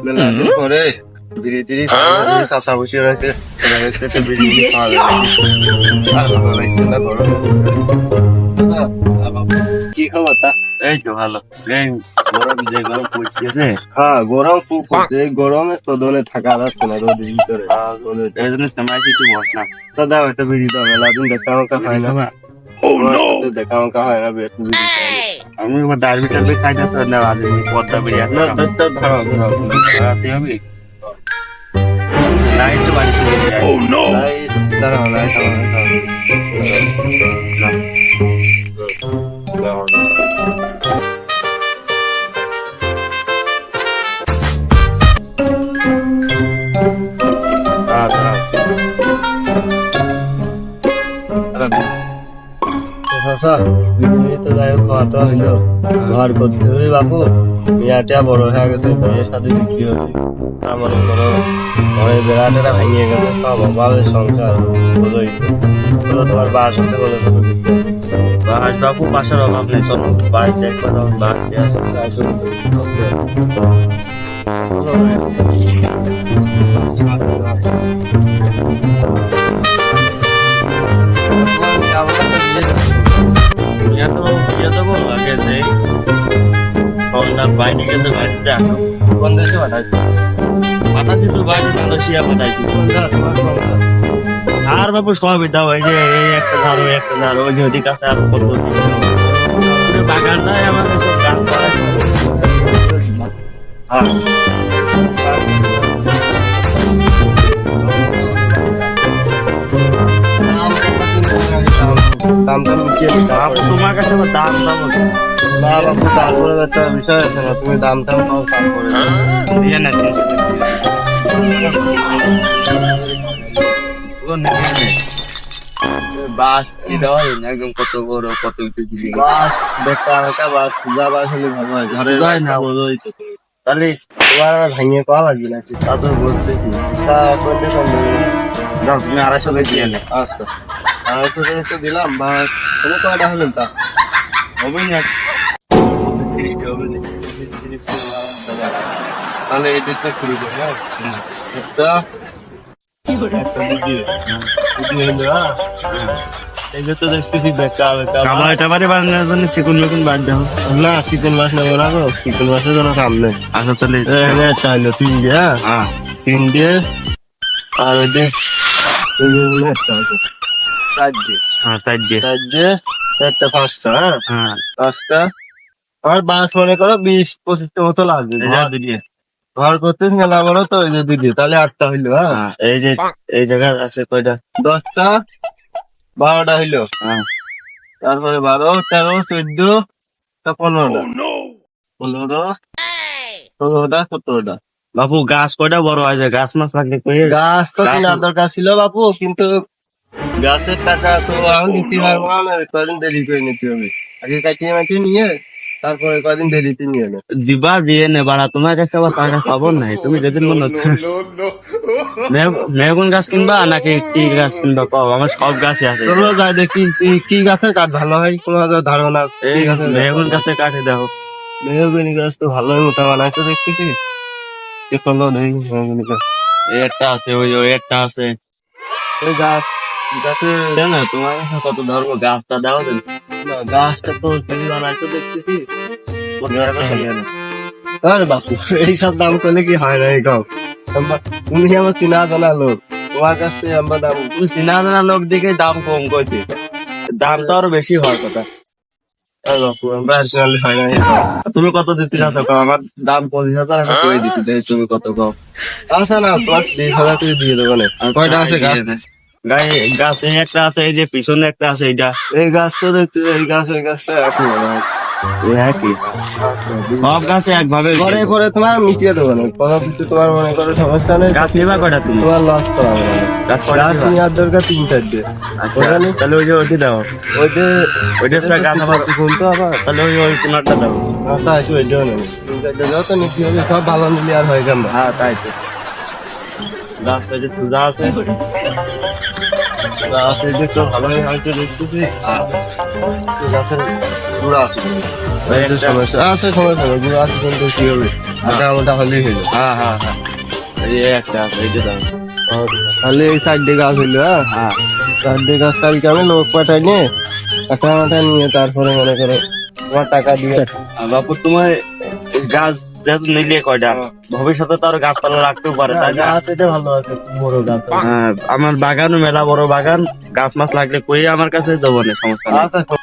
মেলাদিন পরে বিড়ি টিড়ি চাষা বসে রয়েছে বিড়ি খাওয়া যায় আর ভালো লাগছে না গরম। কি খবর তা? এই তো ভালো। এই গরম যে গরম পড়ছে, হ্যাঁ গরম খুব পড়ছে। এই গরমে সদনে থাকা যাচ্ছে না রোদের ভিতরে। এই জন্য সময় কিছু বস না দাদা, একটা বিড়ি দাও। মেলাদিন দেখা মাকা হয় না, দেখা মাকা হয় না। আমি ডালবি টালবি খাই না তো, নেওয়া পদ্মা বিড়ি না ধরাতে হবে। লাইট বাড়িতে লাইট দাঁড়াও, লাইট খাওয়াটা হইলো ঘর করতে হবে বাপু। মেয়াটা বড় হয়ে গেছে, মেয়ের সাথে বিক্রি হবে। আমার বড় অনেক বেড়াটেরা ভেঙে গেছে, সব অভাবের সংসার। বলোই বলো, তোমার বাস আছে বলো? বাস বাপু, বাসার অভাব নেই। চলো বাড়িতে একবার বাড়িতে আসে আগে দেখ বাইরে গেছে। বাড়িতে আসো কোন দেশে পাঠাচ্ছি তো, বাড়ি মালয়েশিয়া পাঠাইছি। আর বাবু সবই দাও, এই যে একটা ধারো একটা ধারো, ওই যে ওদিক আছে আর কত বাগান নাই আমাদের, সব গাছ তোমার কাছে দাম দাম না বাবু, তারপরে একটা বিষয় আছে না, তুমি দামটাও পাও তারপরে দিয়ে না বাস কি দেওয়া একদম কত বড় কত কিছু বাস দেখা বাস পূজা বাস হলে ভালো হয়। ঘরে না বোঝোই তো, তাহলে তোমার ভাঙিয়ে পাওয়া লাগবে না, তা তো বলতেছি। তুমি 250 করে দিয়ে নে। আচ্ছা 250 করে তো দিলাম। বা তুমি কয়টা হলেন তা হবে না? তাহলে এই দিকটা খুলে দেবো। হ্যাঁ একটা চিকন মিকুন বাদ দাও না, চিকন মাছ নেবো না গো, চিকন মাছের জন্য কাম নেই। আচ্ছা তাহলে চাইলো 3 দিয়ে, হ্যাঁ 3 দিয়ে আর ওই দিয়ে 4 দিয়ে, হ্যাঁ 4 দিয়ে 4টা 5টা, হ্যাঁ 5টা। আমার বাস মনে করো 20-25টা মতো লাগবে ঘর করতে মেলা বড় তো, ওই যে দিদি তাহলে 8টা হইলো। হ্যাঁ এই যে এই জায়গায় আছে কয়টা, 10টা 12টা হইলো। হ্যাঁ তারপরে 12 13 14 15টা 16টা 17টা। বাপু গাছ কয়টা বড় হয়েছে? গাছ মাছ লাগলে গাছ তো কেনার দরকার ছিল বাপু, কিন্তু গাছের টাকা তো আমি নিতে পারবো না, কদিন দেরি করে নিতে হবে। আগে কাটিয়ে মাটিয়ে নিয়ে তারপরে কদিন দেরিতে নিয়ে নে দিবা, দিয়ে নে বাড়া। তোমার কাছে আবার টাকা খবর নাই, তুমি যেদিন মনে হচ্ছে মেগুন গাছ কিনবা নাকি কি গাছ কিনবা পাও? আমার সব গাছই আছে। চলো যাই দেখি কি গাছের কাঠ ভালো হয়, তোমার ধারণা? মেগুন গাছের কাঠে দেখো, মেহগুনি গাছ তো ভালোই মোটা বানাইতো দেখছি কি। চলো দেখি মেহগুনি গাছ। এই একটা আছে, ওই একটা আছে। ওই গাছ না তোমার কত ধরবো, গাছটা দাও না, গাছটা তো বানাইতো দেখতেছি। আরে বাপু এইসব দাম করলে কি হয় না? এইসব তুমি আমার চিনা জানা লোক, তোমার কাছ থেকে আমরা দাম, তুমি চিনা জানা লোক দেখে দাম কম করছি, দাম তো আরো বেশি হওয়ার কথা। তুমি কত দিতে চাচ্ছ? আমার দাম 25,000 করে দিতে, তুমি কত কম? আচ্ছা না, তোমার 20,000 করে দিয়ে দেবো না। কয়টা আছে গাছ? একটা আছে, এই যে পিছনে একটা আছে, এইটা এই গাছ তো দেখতে, এই গাছ ওই গাছটা একই সব গাছে একভাবে করে করে তোমার মিটিয়ে দেবো না, কোনো কিছু তোমার মনে করো সমস্যা নেই। গাছ নেবা কয়টা? তুমি তোমার লস করা হবে না, গাছ নেওয়ার দরকার 3-4 দিয়ে। তাহলে ওই যে ওইটি দাও, ওইটা গাছ আবার শুনতো আবার, তাহলে ওই কোনারটা দাও। আচ্ছা একটু ওইটাও নেই, 3-4 দাও তো নিতে হবে, সব ভালো মিলিয়ে আর হয়ে গেল। হ্যাঁ তাই তো গাছটা যে সোজা আছে গাছ এই তো ভালোই হয়েছে দেখতেছি। গাছের গুঁড়া আছে, সমস্যা আছে, সমস্যা নেই, গুঁড়া আছে কিন্তু কি হবে, আটা মোটা হলেই হইলো। হ্যাঁ হ্যাঁ হ্যাঁ, এই একটা আছে, এই যে দাও। তাহলে এই সাইডে গাছ হইলো। হ্যাঁ হ্যাঁ সাইডে গাছ কালকে আমি লোক পাঠাই নিয়ে কাঁচা মাথা নিয়ে তারপরে মনে করো তোমার টাকা দিয়ে বাপু তোমার এই গাছ যেহেতু নিলে কয়টা, ভবিষ্যতে তো আরো গাছপালা রাখতেও পারে, তাই না? গাছ এটা ভালো আছে, বড় গাছ। আমার বাগানও মেলা বড় বাগান, গাছ মাছ লাগলে কই আমার কাছে যাবো না, সমস্যা নেই। আচ্ছা